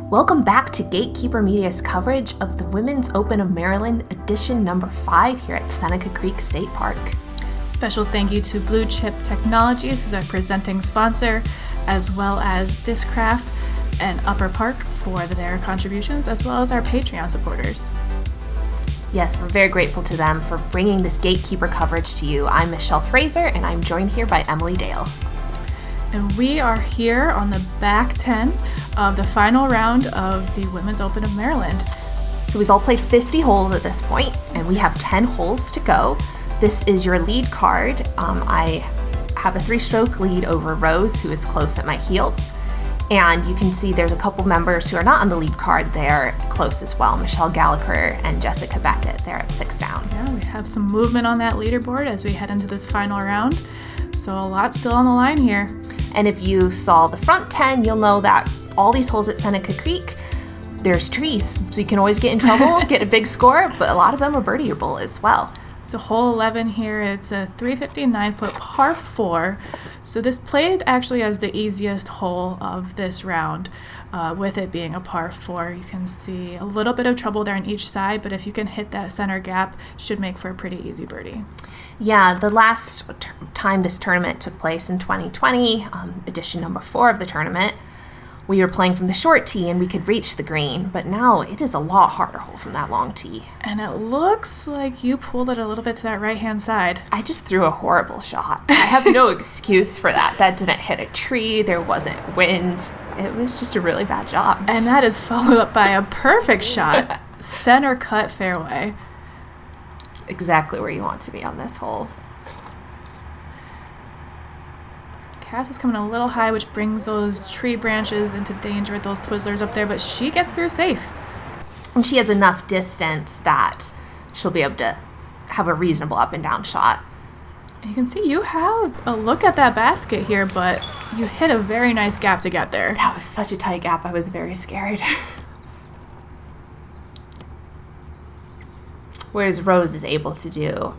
Welcome back to Gatekeeper Media's coverage of the Women's Open of Maryland, edition number 5 here at Seneca Creek State Park. Special thank you to BlueChip Technologies, who's our presenting sponsor, as well as Discraft and Upper Park for their contributions, as well as our Patreon supporters. Yes, we're very grateful to them for bringing this Gatekeeper coverage to you. I'm Michelle Frazer, and I'm joined here by Emily Dale. And we are here on the back 10 of the final round of the Women's Open of Maryland. So we've all played 50 holes at this point, and we have 10 holes to go. This is your lead card. I have a 3-stroke lead over Rose, who is close at my heels. And you can see there's a couple members who are not on the lead card there close as well. Michelle Gallagher and Jessica Beckett, they're at 6 down. Yeah, we have some movement on that leaderboard as we head into this final round. So a lot still on the line here. And if you saw the front 10, you'll know that all these holes at Seneca Creek, there's trees. So you can always get in trouble, get a big score, but a lot of them are birdieable as well. So hole 11 here, it's a 359-foot par 4. So this played actually as the easiest hole of this round, with it being a par 4. You can see a little bit of trouble there on each side, but if you can hit that center gap, should make for a pretty easy birdie. Yeah, the last time this tournament took place in 2020, edition number 4 of the tournament, we were playing from the short tee and we could reach the green, but now it is a lot harder hole from that long tee. And it looks like you pulled it a little bit to that right-hand side. I just threw a horrible shot. I have no excuse for that. That didn't hit a tree. There wasn't wind. It was just a really bad job. And that is followed up by a perfect shot, center cut fairway. Exactly where you want to be on this hole. Cass is coming a little high, which brings those tree branches into danger with those Twizzlers up there, but she gets through safe. And she has enough distance that she'll be able to have a reasonable up and down shot. You can see you have a look at that basket here, but you hit a very nice gap to get there. That was such a tight gap. I was very scared. Whereas Rose is able to do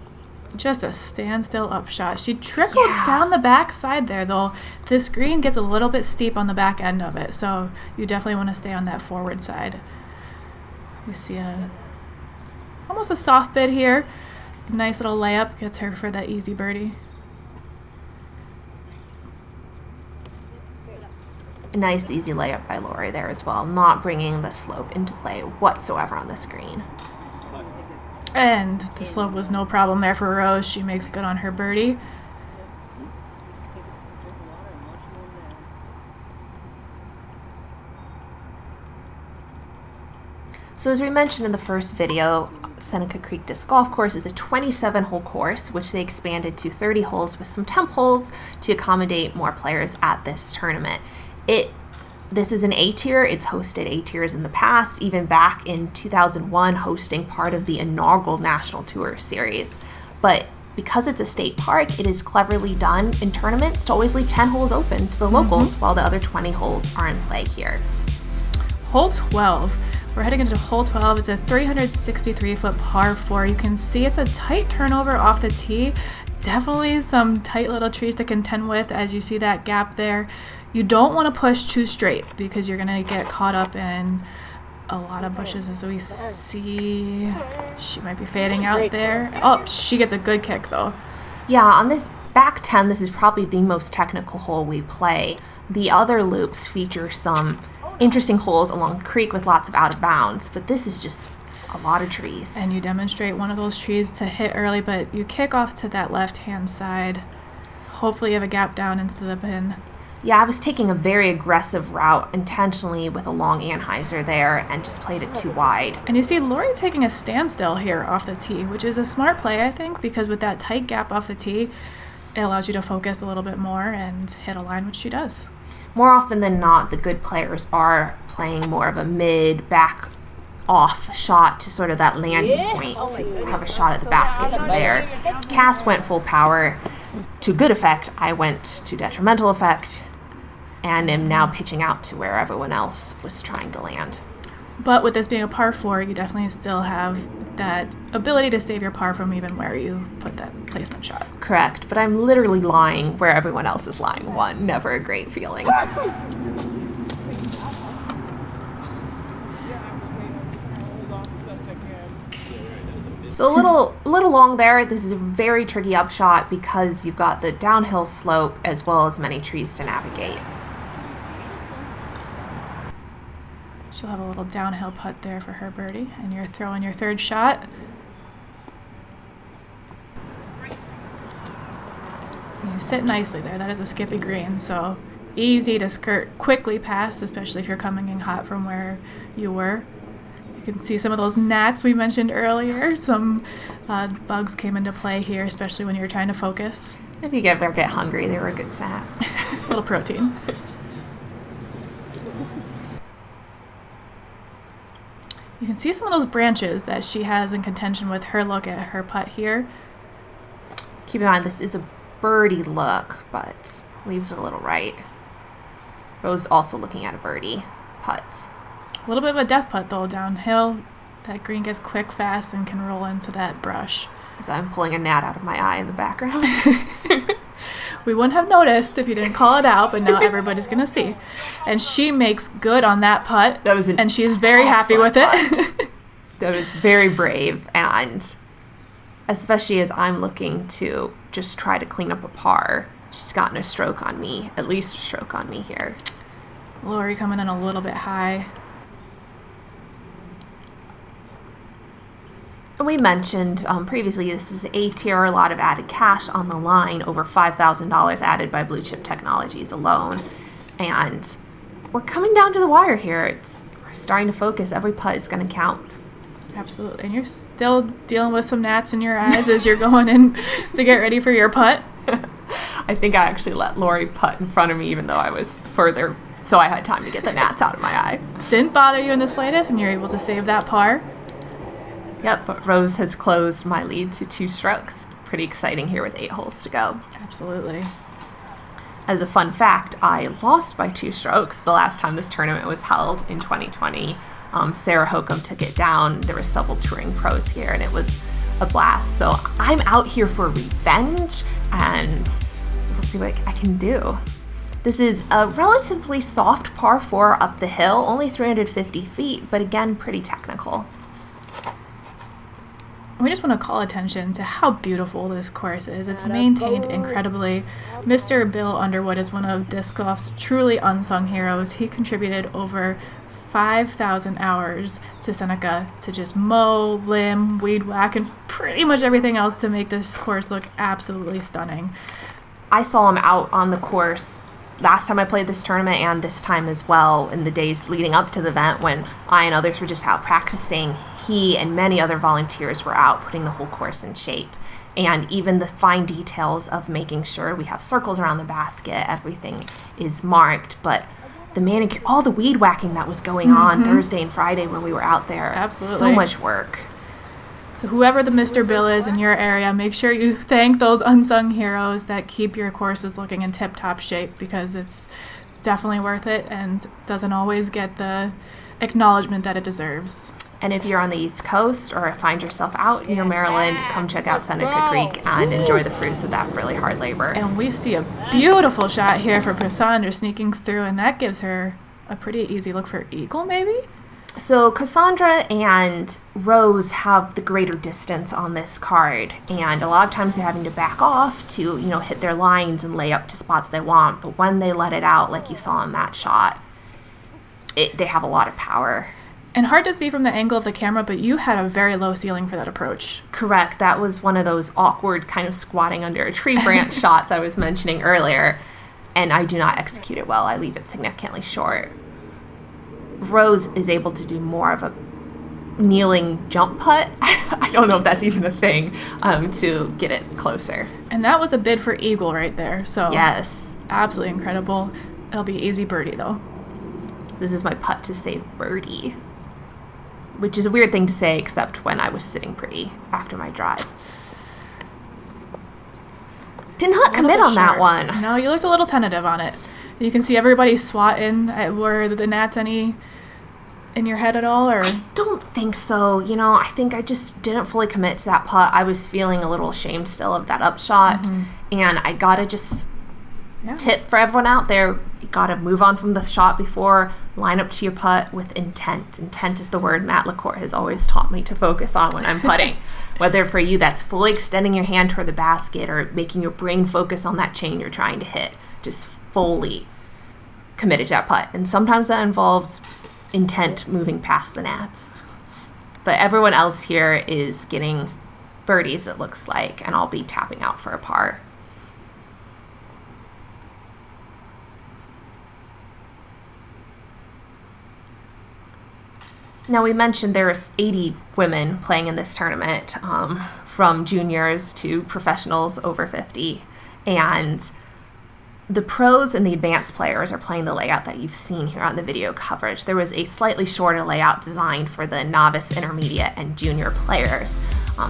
just a standstill upshot. She trickled down the back side there, though. This green gets a little bit steep on the back end of it, so you definitely want to stay on that forward side. You see almost a soft bid here. Nice little layup gets her for that easy birdie. A nice easy layup by Lori there as well, not bringing the slope into play whatsoever on this green. And the slope was no problem there for Rose. She makes good on her birdie. So as we mentioned in the first video, Seneca Creek Disc Golf Course is a 27-hole course, which they expanded to 30 holes with some temp holes to accommodate more players at this tournament. This is an A-tier. It's hosted A-tiers in the past, even back in 2001, hosting part of the inaugural National Tour series. But because it's a state park, it is cleverly done in tournaments to always leave 10 holes open to the locals while the other 20 holes are in play here. Hole 12. We're heading into hole 12. It's a 363-foot par 4. You can see it's a tight turnover off the tee. Definitely some tight little trees to contend with as you see that gap there. You don't want to push too straight because you're going to get caught up in a lot of bushes as we see. She might be fading out there. Oh, she gets a good kick though. Yeah, on this back 10, this is probably the most technical hole we play. The other loops feature some interesting holes along the creek with lots of out of bounds, but this is just a lot of trees. And you demonstrate one of those trees to hit early, but you kick off to that left-hand side. Hopefully you have a gap down into the pin. Yeah, I was taking a very aggressive route intentionally with a long anhyzer there and just played it too wide. And you see Lori taking a standstill here off the tee, which is a smart play, I think, because with that tight gap off the tee, it allows you to focus a little bit more and hit a line, which she does. More often than not, the good players are playing more of a mid-back off shot to sort of that landing point to have a shot at the basket from there. Cass went full power to good effect. I went to detrimental effect and am now pitching out to where everyone else was trying to land. But with this being a par 4, you definitely still have that ability to save your par from even where you put that placement shot. Correct, but I'm literally lying where everyone else is lying. Never a great feeling. So a little long there. This is a very tricky upshot because you've got the downhill slope as well as many trees to navigate. She'll have a little downhill putt there for her birdie, and you're throwing your third shot. You sit nicely there. That is a skippy green, so easy to skirt quickly past, especially if you're coming in hot from where you were. You can see some of those gnats we mentioned earlier. Some bugs came into play here, especially when you're trying to focus. If you ever get hungry, they were a good snack. A little protein. You can see some of those branches that she has in contention with her look at her putt here. Keep in mind, this is a birdie look, but leaves it a little right. Rose also looking at a birdie putt. A little bit of a death putt, though, downhill. That green gets quick, fast, and can roll into that brush. As I'm pulling a gnat out of my eye in the background. We wouldn't have noticed if you didn't call it out, but now everybody's going to see. And she makes good on that putt. That was and she's very happy with it. That was very brave, and especially as I'm looking to just try to clean up a par, she's gotten a stroke on me, at least a stroke on me here. Lioi coming in a little bit high. We mentioned previously this is A tier, a lot of added cash on the line, over $5,000 added by BlueChip Technologies alone. And we're coming down to the wire here. We're starting to focus. Every putt is going to count. Absolutely. And you're still dealing with some gnats in your eyes as you're going in to get ready for your putt. I think I actually let Lioi putt in front of me even though I was further, so I had time to get the gnats out of my eye. Didn't bother you in the slightest, and you're able to save that par. Yep, but Rose has closed my lead to 2 strokes. Pretty exciting here with 8 holes to go. Absolutely. As a fun fact, I lost by 2 strokes the last time this tournament was held in 2020. Sarah Hokum took it down. There were several touring pros here, and it was a blast. So I'm out here for revenge, and we'll see what I can do. This is a relatively soft par 4 up the hill, only 350 feet, but again, pretty technical. We just want to call attention to how beautiful this course is. It's maintained incredibly. Mr. Bill Underwood is one of disc golf's truly unsung heroes. He contributed over 5,000 hours to Seneca to just mow, limb, weed whack, and pretty much everything else to make this course look absolutely stunning. I saw him out on the course last time I played this tournament and this time as well in the days leading up to the event when I and others were just out practicing. He and many other volunteers were out putting the whole course in shape. And even the fine details of making sure we have circles around the basket, everything is marked. But the manicure, all the weed whacking that was going on Thursday and Friday when we were out there. Absolutely. So much work. So whoever the Mr. Bill is in your area, make sure you thank those unsung heroes that keep your courses looking in tip-top shape, because it's definitely worth it and doesn't always get the acknowledgement that it deserves. And if you're on the East Coast or find yourself out near Maryland, come check out Seneca Creek and enjoy the fruits of that really hard labor. And we see a beautiful shot here for Cassandra sneaking through, and that gives her a pretty easy look for eagle, maybe? So Cassandra and Rose have the greater distance on this card, and a lot of times they're having to back off to, hit their lines and lay up to spots they want. But when they let it out, like you saw in that shot, they have a lot of power. And hard to see from the angle of the camera, but you had a very low ceiling for that approach. Correct. That was one of those awkward kind of squatting under a tree branch shots I was mentioning earlier, and I do not execute it well. I leave it significantly short. Rose is able to do more of a kneeling jump putt. I don't know if that's even a thing, to get it closer. And that was a bid for eagle right there. So yes, absolutely incredible. It'll be easy birdie though. This is my putt to save birdie, which is a weird thing to say except when I was sitting pretty after my drive. Did not commit on that one. No, you looked a little tentative on it. You can see everybody swatting. Were the gnats any in your head at all? Or I don't think so. I think I just didn't fully commit to that putt. I was feeling a little ashamed still of that upshot. And I got to just tip for everyone out there. You got to move on from the shot before, line up to your putt with intent. Intent is the word Matt LaCour has always taught me to focus on when I'm putting. Whether for you that's fully extending your hand toward the basket or making your brain focus on that chain you're trying to hit. Just fully committed to that putt. And sometimes that involves intent moving past the nets. But everyone else here is getting birdies, it looks like, and I'll be tapping out for a par. Now, we mentioned there's 80 women playing in this tournament, from juniors to professionals over 50. And the pros and the advanced players are playing the layout that you've seen here on the video coverage. There was a slightly shorter layout designed for the novice, intermediate, and junior players.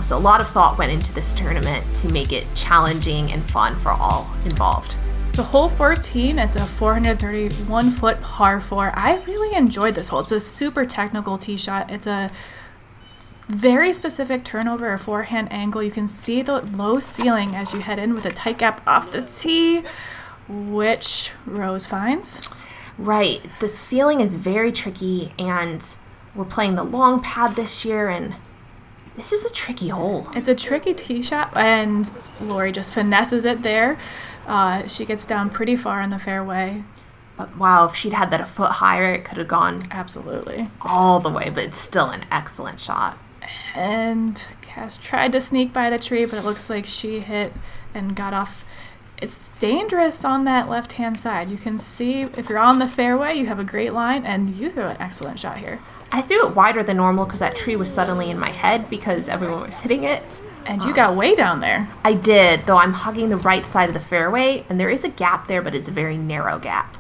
So a lot of thought went into this tournament to make it challenging and fun for all involved. So hole 14, it's a 431-foot par 4. I really enjoyed this hole. It's a super technical tee shot. It's a very specific turnover or forehand angle. You can see the low ceiling as you head in with a tight gap off the tee, which Rose finds. Right. The ceiling is very tricky, and we're playing the long pad this year, and this is a tricky hole. It's a tricky tee shot, and Lioi just finesses it there. She gets down pretty far in the fairway. But wow, if she'd had that a foot higher, it could have gone Absolutely all the way, but it's still an excellent shot. And Cass tried to sneak by the tree, but it looks like she hit and got off. It's dangerous on that left-hand side. You can see if you're on the fairway, you have a great line, and you threw an excellent shot here. I threw it wider than normal because that tree was suddenly in my head because everyone was hitting it. And you got way down there. I did, though I'm hugging the right side of the fairway, and there is a gap there, but it's a very narrow gap.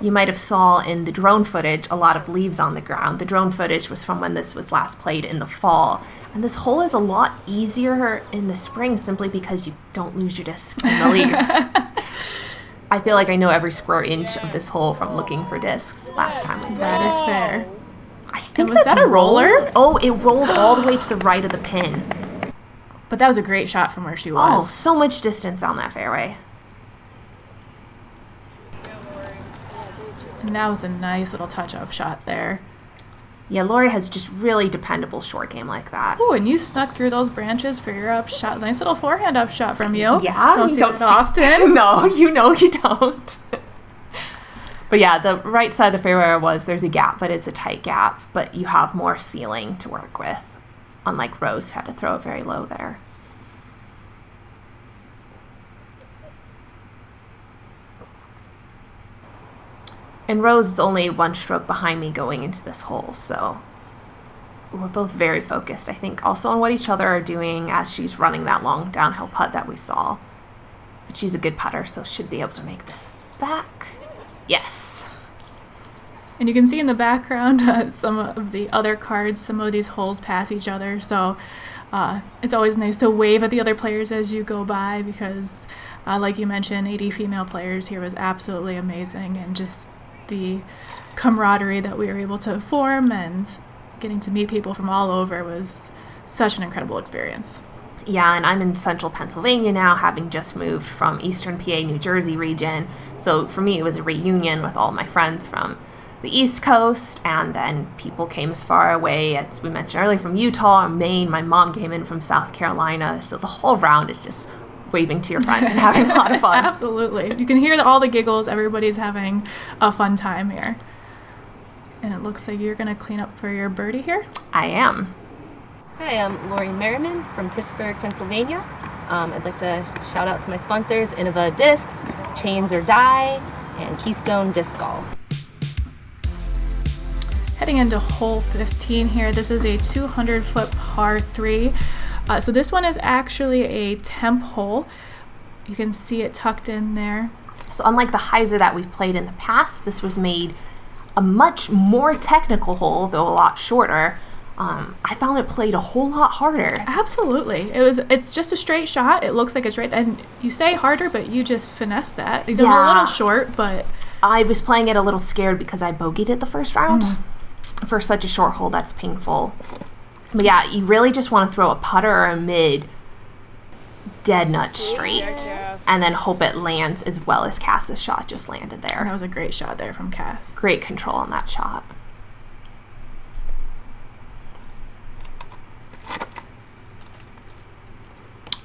You might have saw in the drone footage a lot of leaves on the ground. The drone footage was from when this was last played in the fall. And this hole is a lot easier in the spring simply because you don't lose your disc in the leaves. I feel like I know every square inch of this hole from looking for discs last time we played. That is fair. I think was that a roller? Oh, it rolled all the way to the right of the pin. But that was a great shot from where she Oh, was. so much distance on that fairway. And that was a nice little touch-up shot there. Yeah, Lioi has just really dependable short game like that. Oh, and you snuck through those branches for your up shot. Nice little forehand up shot from you. Yeah, don't you see don't it often. No, you know you don't. But yeah, the right side of the fairway there's a gap, but it's a tight gap. But you have more ceiling to work with, unlike Rose, who had to throw it very low there. And Rose is only one stroke behind me going into this hole, so we're both very focused, I think, also on what each other are doing as she's running that long downhill putt that we saw. But she's a good putter, so should be able to make this back. Yes. And you can see in the background some of the other cards, some of these holes pass each other, so it's always nice to wave at the other players as you go by because, like you mentioned, 80 female players here was absolutely amazing, and just the camaraderie that we were able to form and getting to meet people from all over was such an incredible experience. Yeah, and I'm in central Pennsylvania now, having just moved from eastern PA, New Jersey region. So for me, it was a reunion with all my friends from the East Coast, and then people came as far away, as we mentioned earlier, from Utah or Maine. My mom came in from South Carolina. So the whole round is just waving to your friends and having a lot of fun. Absolutely. You can hear all the giggles. Everybody's having a fun time here. And it looks like you're going to clean up for your birdie here. I am. Hi, I'm Lori Merriman from Pittsburgh, Pennsylvania. I'd like to shout out to my sponsors, Innova Discs, Chains or Die, and Keystone Disc Golf. Heading into hole 15 here, this is a 200-foot par 3. So this one is actually a temp hole. You can see it tucked in there. So unlike the hyzer that we've played in the past, this was made a much more technical hole, though a lot shorter. I found it played a whole lot harder. Absolutely. It's just a straight shot. It looks like it's right. And you say harder, but you just finesse that. It's a little short, but I was playing it a little scared because I bogeyed it the first round. For such a short hole, that's painful. But yeah, you really just want to throw a putter or a mid dead nut straight. and then hope it lands as well as Cass's shot just landed there. And that was a great shot there from Cass. Great control on that shot.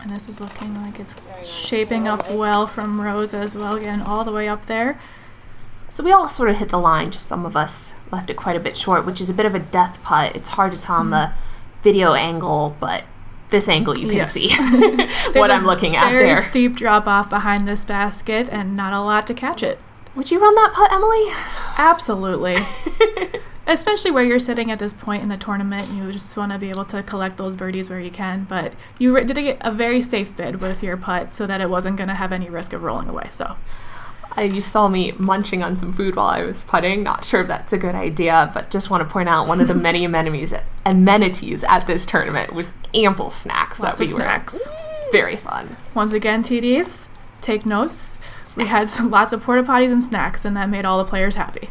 And this is looking like it's shaping up well from Rose as well, getting all the way up there. So we all sort of hit the line, just some of us left it quite a bit short, which is a bit of a death putt. It's hard to tell on the video angle, but this angle you can see what I'm looking at there. There's a steep drop off behind this basket and not a lot to catch it. Would you run that putt, Emily? Absolutely. Especially where you're sitting at this point in the tournament, you just want to be able to collect those birdies where you can. But you did get a very safe bid with your putt so that it wasn't going to have any risk of rolling away. So you saw me munching on some food while I was putting. Not sure if that's a good idea, but just want to point out one of the many amenities at this tournament was ample snacks. Lots of snacks. Very fun. Once again, TDs, take notes. We had lots of porta potties and snacks, and that made all the players happy.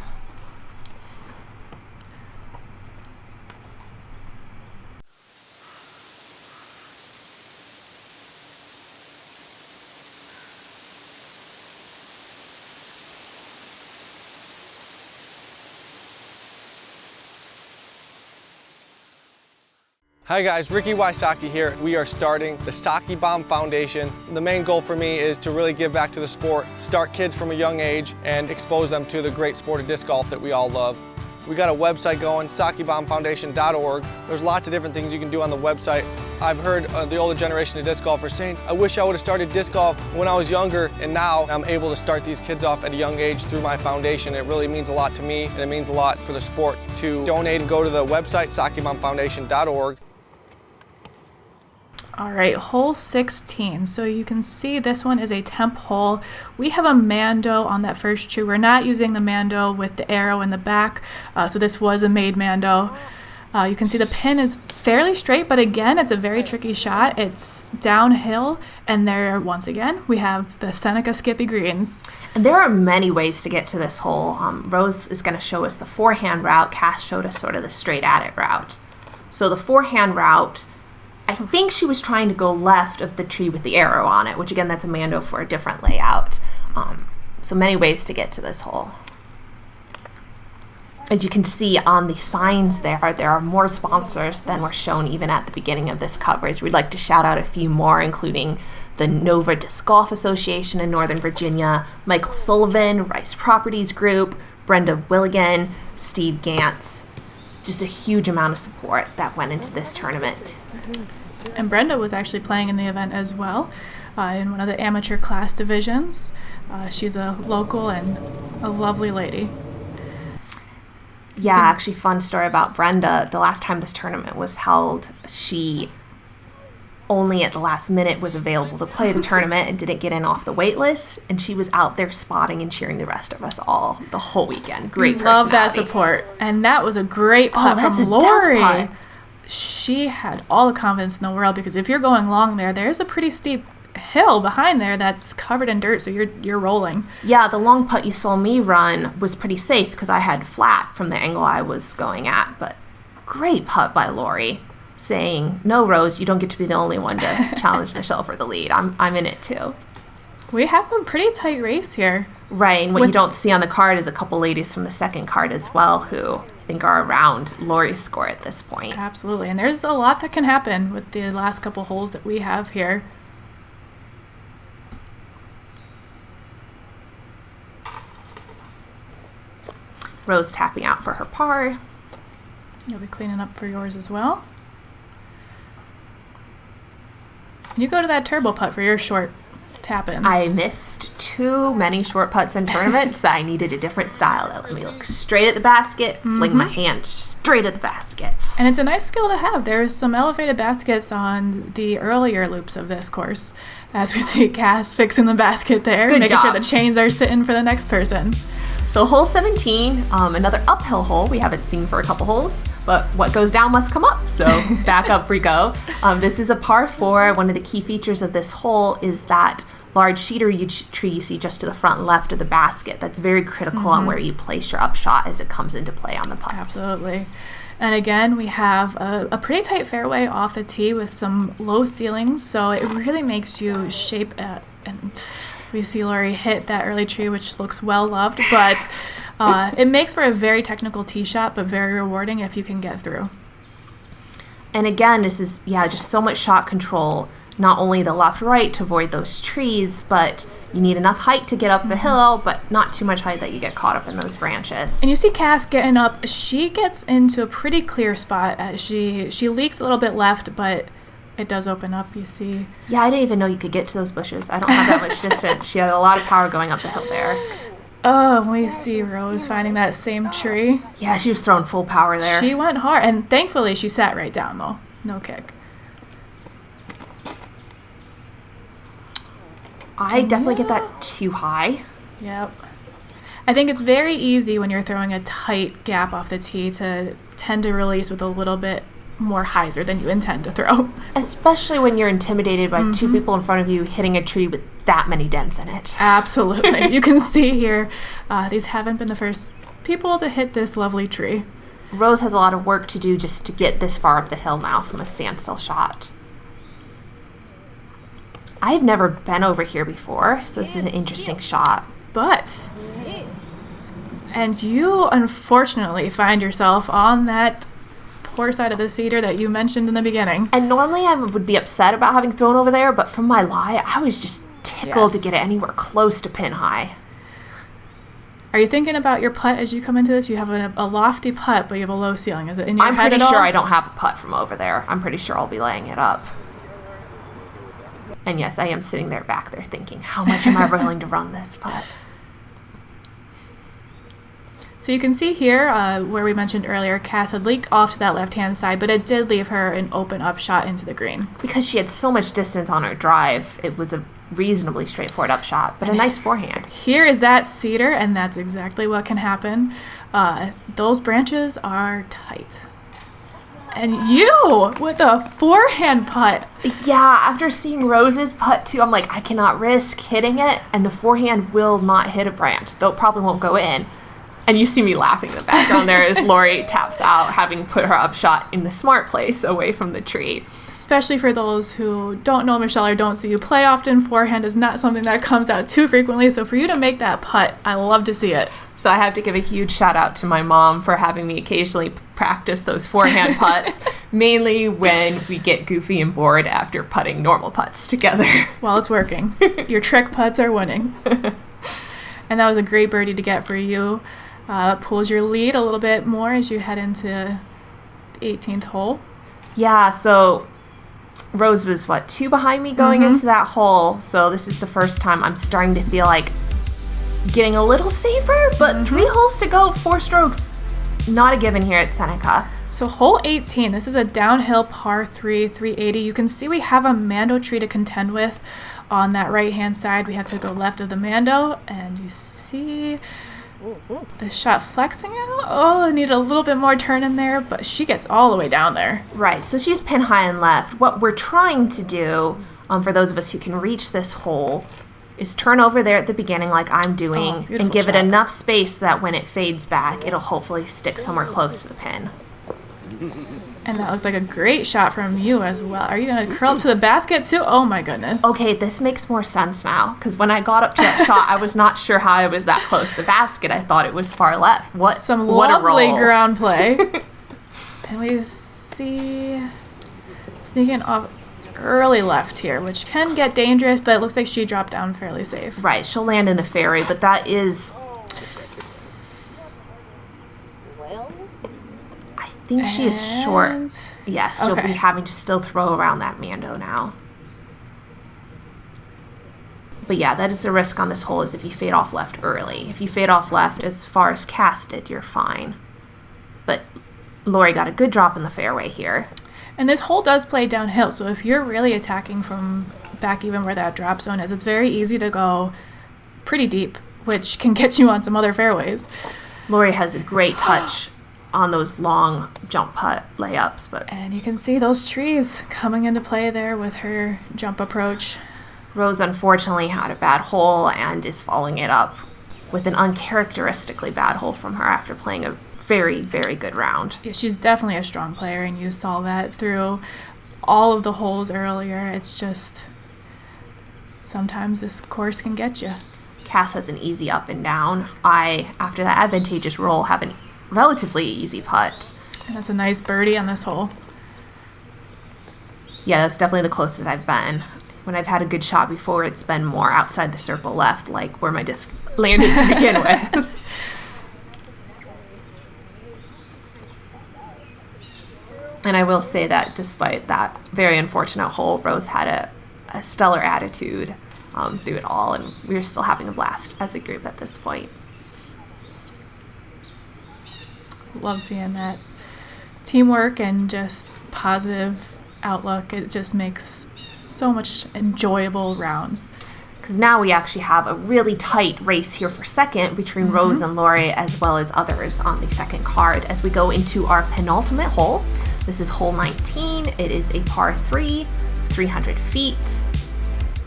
Hi guys, Ricky Wysocki here. We are starting the Saki Bomb Foundation. The main goal for me is to really give back to the sport, start kids from a young age, and expose them to the great sport of disc golf that we all love. We got a website going, sakibombfoundation.org. There's lots of different things you can do on the website. I've heard the older generation of disc golfers saying, I wish I would have started disc golf when I was younger, and now I'm able to start these kids off at a young age through my foundation. It really means a lot to me, and it means a lot for the sport. To donate and go to the website, sakibombfoundation.org. All right, hole 16. So you can see this one is a temp hole. We have a Mando on that first tree. We're not using the Mando with the arrow in the back, so this was a made Mando. You can see the pin is fairly straight, but again, it's a very tricky shot. It's downhill, and there, once again, we have the Seneca Skippy greens. And there are many ways to get to this hole. Rose is going to show us the forehand route. Cass showed us sort of the straight at it route. So the forehand route, I think she was trying to go left of the tree with the arrow on it, which again, that's a Mando for a different layout. So many ways to get to this hole. As you can see on the signs there are more sponsors than were shown even at the beginning of this coverage. We'd like to shout out a few more, including the Nova Disc Golf Association in Northern Virginia, Michael Sullivan, Rice Properties Group, Brenda Willigan, Steve Gantz. Just a huge amount of support that went into this tournament. And Brenda was actually playing in the event as well, in one of the amateur class divisions. She's a local and a lovely lady. Yeah, actually, fun story about Brenda. The last time this tournament was held, she only at the last minute was available to play the tournament and didn't get in off the wait list. And she was out there spotting and cheering the rest of us all the whole weekend. Great personality. Love that support. And that was a great putt from Lori. She had all the confidence in the world, because if you're going long there's a pretty steep hill behind there that's covered in dirt, so you're rolling. Yeah, the long putt you saw me run was pretty safe because I had flat from the angle I was going at. But great putt by Lori, saying, no, Rose, you don't get to be the only one to challenge Michelle for the lead. I'm in it too. We have a pretty tight race here. Right, and what you don't see on the card is a couple ladies from the second card as well who I think are around Lori's score at this point. Absolutely, and there's a lot that can happen with the last couple holes that we have here. Rose tapping out for her par. You'll be cleaning up for yours as well. You go to that turbo putt for your short tap-ins. I missed too many short putts in tournaments that I needed a different style that let me look straight at the basket, fling my hand straight at the basket. And it's a nice skill to have. There's some elevated baskets on the earlier loops of this course, as we see Cass fixing the basket there, Good making job. sure the chains are sitting for the next person. So hole 17, another uphill hole we haven't seen for a couple holes, but what goes down must come up, so back up we go. This is a par 4. One of the key features of this hole is that large cedar tree you see just to the front left of the basket. That's very critical on where you place your upshot as it comes into play on the putts. Absolutely. And again, we have a pretty tight fairway off the tee with some low ceilings, so it really makes you shape a And we see Lori hit that early tree, which looks well loved, but it makes for a very technical tee shot, but very rewarding if you can get through. And again, this is, just so much shot control. Not only the left-right to avoid those trees, but you need enough height to get up the hill, but not too much height that you get caught up in those branches. And you see Cass getting up. She gets into a pretty clear spot. As she leaks a little bit left, but it does open up, you see. Yeah, I didn't even know you could get to those bushes. I don't have that much distance. She had a lot of power going up the hill there. Oh, we see Rose finding that same tree. Yeah, she was throwing full power there. She went hard, and thankfully she sat right down, though. No kick. I definitely get that too high. Yep. I think it's very easy when you're throwing a tight gap off the tee to tend to release with a little bit more hyzer than you intend to throw. Especially when you're intimidated by two people in front of you hitting a tree with that many dents in it. Absolutely. You can see here, these haven't been the first people to hit this lovely tree. Rose has a lot of work to do just to get this far up the hill now from a standstill shot. I've never been over here before, so this is an interesting shot. And you unfortunately find yourself on that poor side of the cedar that you mentioned in the beginning. And normally I would be upset about having thrown over there, but from my lie, I was just tickled to get it anywhere close to pin high. Are you thinking about your putt as you come into this? You have a lofty putt, but you have a low ceiling. Is it in your head at all? I'm pretty sure I don't have a putt from over there. I'm pretty sure I'll be laying it up. And yes, I am sitting there back there thinking, how much am I willing to run this putt? So you can see here where we mentioned earlier, Cass had leaked off to that left-hand side, but it did leave her an open up shot into the green. Because she had so much distance on her drive, it was a reasonably straightforward up shot, but a nice forehand. Here is that cedar, and that's exactly what can happen. Those branches are tight. And you with a forehand putt. Yeah, after seeing Rose's putt too, I'm like, I cannot risk hitting it, and the forehand will not hit a branch, though it probably won't go in. And you see me laughing in the background there as Lori taps out, having put her up shot in the smart place away from the tree. Especially for those who don't know Michelle or don't see you play often, forehand is not something that comes out too frequently. So for you to make that putt, I love to see it. So I have to give a huge shout out to my mom for having me occasionally practice those forehand putts, mainly when we get goofy and bored after putting normal putts together. Well, it's working. Your trick putts are winning. And that was a great birdie to get for you. Pulls your lead a little bit more as you head into the 18th hole. Yeah, so Rose was, 2 behind me going into that hole. So this is the first time I'm starting to feel like getting a little safer, but 3 holes to go, 4 strokes. Not a given here at Seneca. So hole 18, this is a downhill par 3, 380. You can see we have a Mando tree to contend with on that right-hand side. We have to go left of the Mando, and you see the shot flexing out. Oh, I need a little bit more turn in there, but she gets all the way down there. Right, so she's pin high and left. What we're trying to do, for those of us who can reach this hole, is turn over there at the beginning like I'm doing and give it enough space so that when it fades back, it'll hopefully stick somewhere close to the pin. And that looked like a great shot from you as well. Are you going to curl up to the basket too? Oh my goodness. Okay, this makes more sense now, because when I got up to that shot, I was not sure how I was that close to the basket. I thought it was far left. What a lovely roll. Ground play. And we see sneaking off early left here, which can get dangerous, but it looks like she dropped down fairly safe. Right, she'll land in the fairway, but that is... I think she is short. Yes, she'll be having to still throw around that Mando now. But yeah, that is the risk on this hole, is if you fade off left early. If you fade off left as far as casted, you're fine. But Lori got a good drop in the fairway here. And this hole does play downhill, so if you're really attacking from back even where that drop zone is, it's very easy to go pretty deep, which can get you on some other fairways. Lori has a great touch on those long jump putt layups. And you can see those trees coming into play there with her jump approach. Rose unfortunately had a bad hole and is following it up with an uncharacteristically bad hole from her after playing a very, very good round. Yeah, she's definitely a strong player, and you saw that through all of the holes earlier. It's just sometimes this course can get you. Cass has an easy up and down. I, after that advantageous roll, have a relatively easy putt. And that's a nice birdie on this hole. Yeah, that's definitely the closest I've been. When I've had a good shot before, it's been more outside the circle left, like where my disc landed to begin with. And I will say that despite that very unfortunate hole, Rose had a stellar attitude through it all, and we were still having a blast as a group at this point. Love seeing that teamwork and just positive outlook. It just makes so much enjoyable rounds. Because now we actually have a really tight race here for second between Rose and Lori, as well as others on the second card, as we go into our penultimate hole. This is hole 19. It is a par 3, 300 feet.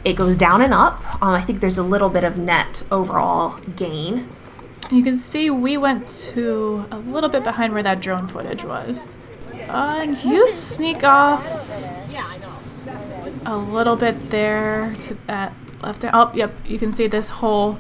It goes down and up. I think there's a little bit of net overall gain. You can see we went to a little bit behind where that drone footage was. And you sneak off a little bit there to that left. Oh, yep, you can see this hole.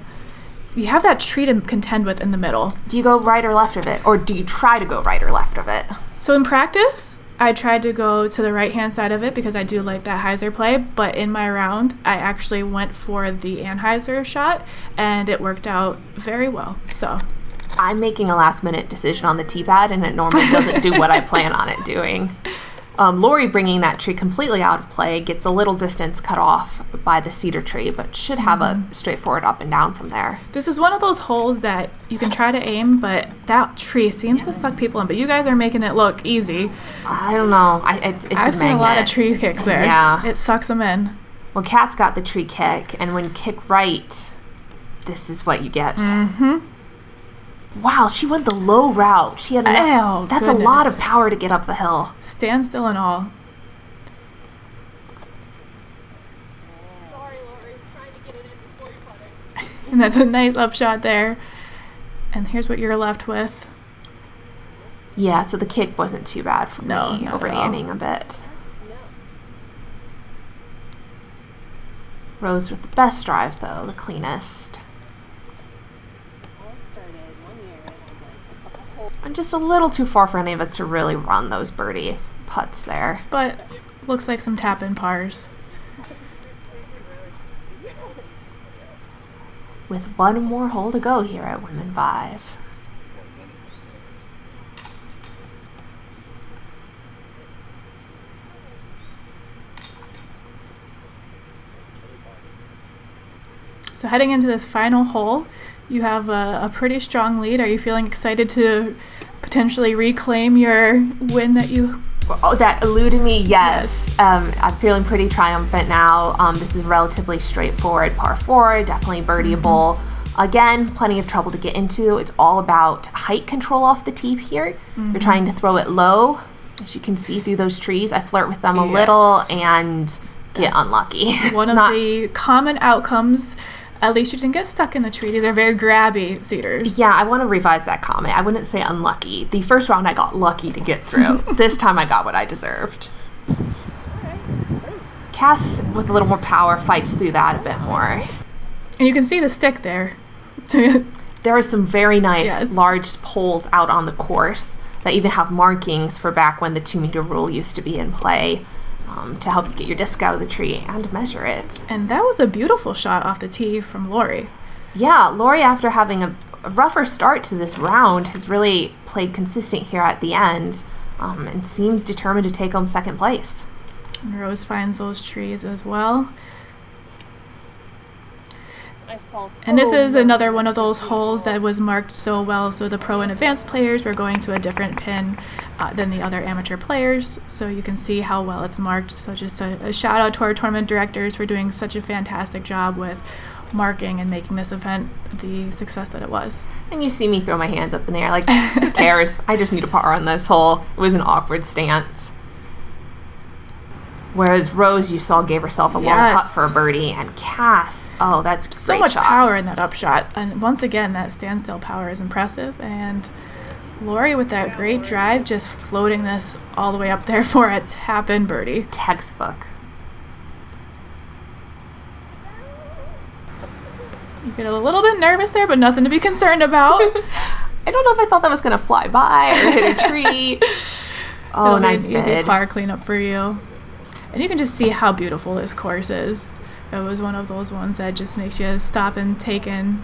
You have that tree to contend with in the middle. Do you go right or left of it? Or do you try to go right or left of it? So in practice, I tried to go to the right-hand side of it because I do like that hyzer play, but in my round, I actually went for the anhyzer shot, and it worked out very well. So I'm making a last-minute decision on the tee pad, and it normally doesn't do what I plan on it doing. Lori bringing that tree completely out of play, gets a little distance cut off by the cedar tree, but should have a straightforward up and down from there. This is one of those holes that you can try to aim, but that tree seems to suck people in. But you guys are making it look easy. I don't know. I've seen a lot of tree kicks there. Yeah. It sucks them in. Well, Cass got the tree kick, and when kick right, this is what you get. Wow, she went the low route. She had enough. That's a lot of power to get up the hill. Stand still and all. Sorry, Lori. Trying to get it in before you putt it. And that's a nice upshot there. And here's what you're left with. Yeah, so the kick wasn't too bad for me, overhanding a bit. Rose with the best drive, though, the cleanest. And just a little too far for any of us to really run those birdie putts there. But looks like some tap-in pars. With one more hole to go here at Women 5. So heading into this final hole, you have a pretty strong lead. Are you feeling excited to potentially reclaim your win that you... Oh, that eluded me, yes. I'm feeling pretty triumphant now. This is relatively straightforward par 4, definitely birdieable. Again, plenty of trouble to get into. It's all about height control off the tee here. You're trying to throw it low. As you can see through those trees, I flirt with them a little and get unlucky. One of the common outcomes. At least you didn't get stuck in the tree. These are very grabby cedars. Yeah, I want to revise that comment. I wouldn't say unlucky. The first round I got lucky to get through. This time I got what I deserved. Cass, with a little more power, fights through that a bit more. And you can see the stick there. There are some very nice large poles out on the course that even have markings for back when the 2-meter rule used to be in play. To help you get your disc out of the tree and measure it. And that was a beautiful shot off the tee from Lori. Yeah, Lori, after having a rougher start to this round, has really played consistent here at the end and seems determined to take home second place. And Rose finds those trees as well. Nice ball. And this is another one of those holes that was marked so well, so the pro and advanced players were going to a different pin than the other amateur players, so you can see how well it's marked. So just a shout out to our tournament directors for doing such a fantastic job with marking and making this event the success that it was. And you see me throw my hands up in the air like, who cares? I just need a par on this hole. It was an awkward stance. Whereas Rose, you saw, gave herself a long putt for a birdie, and Cass, that's great so much shot. power in that upshot. And once again, that standstill power is impressive. And Lori with that great drive, just floating this all the way up there for a tap-in birdie. Textbook. You get a little bit nervous there, but nothing to be concerned about. I don't know if I thought that was going to fly by or hit a tree. Oh, It'll nice be an easy bid. par cleanup for you. And you can just see how beautiful this course is. It was one of those ones that just makes you stop and take in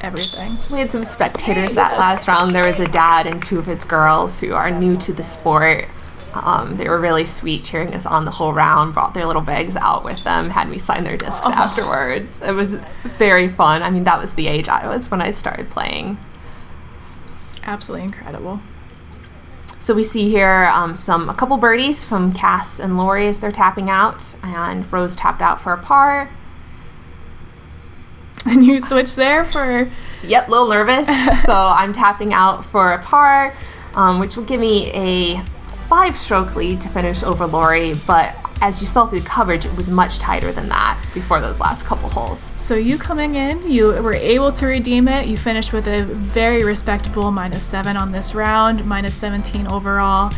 everything. We had some spectators that last round. There was a dad and 2 of his girls who are new to the sport. They were really sweet, cheering us on the whole round, brought their little bags out with them, had me sign their discs afterwards. It was very fun. I mean, that was the age I was when I started playing. Absolutely incredible. So we see here a couple birdies from Cass and Lioi as they're tapping out, and Rose tapped out for a par. And you switch there for... Yep, a little nervous. So I'm tapping out for a par, which will give me a 5-stroke lead to finish over Lioi, but as you saw through the coverage, it was much tighter than that before those last couple holes. So you coming in, you were able to redeem it. You finished with a very respectable -7 on this round, -17 overall.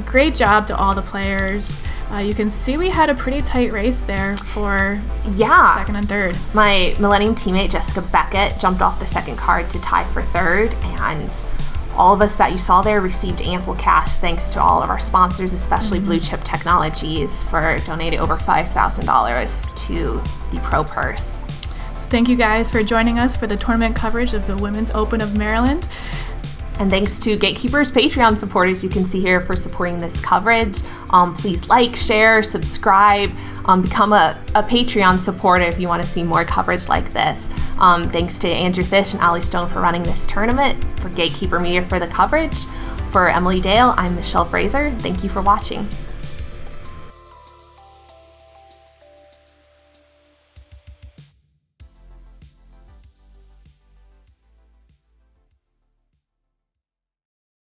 Great job to all the players. You can see we had a pretty tight race there for second and third. My Millennium teammate, Jessica Beckett, jumped off the second card to tie for third, and all of us that you saw there received ample cash thanks to all of our sponsors, especially BlueChip Technologies, for donating over $5,000 to the Pro Purse. So thank you guys for joining us for the tournament coverage of the Women's Open of Maryland. And thanks to Gatekeeper's Patreon supporters, you can see here, for supporting this coverage. Please like, share, subscribe, become a Patreon supporter if you want to see more coverage like this. Thanks to Andrew Fish and Ali Stone for running this tournament, for Gatekeeper Media for the coverage. For Emily Dale, I'm Michelle Frazer. Thank you for watching.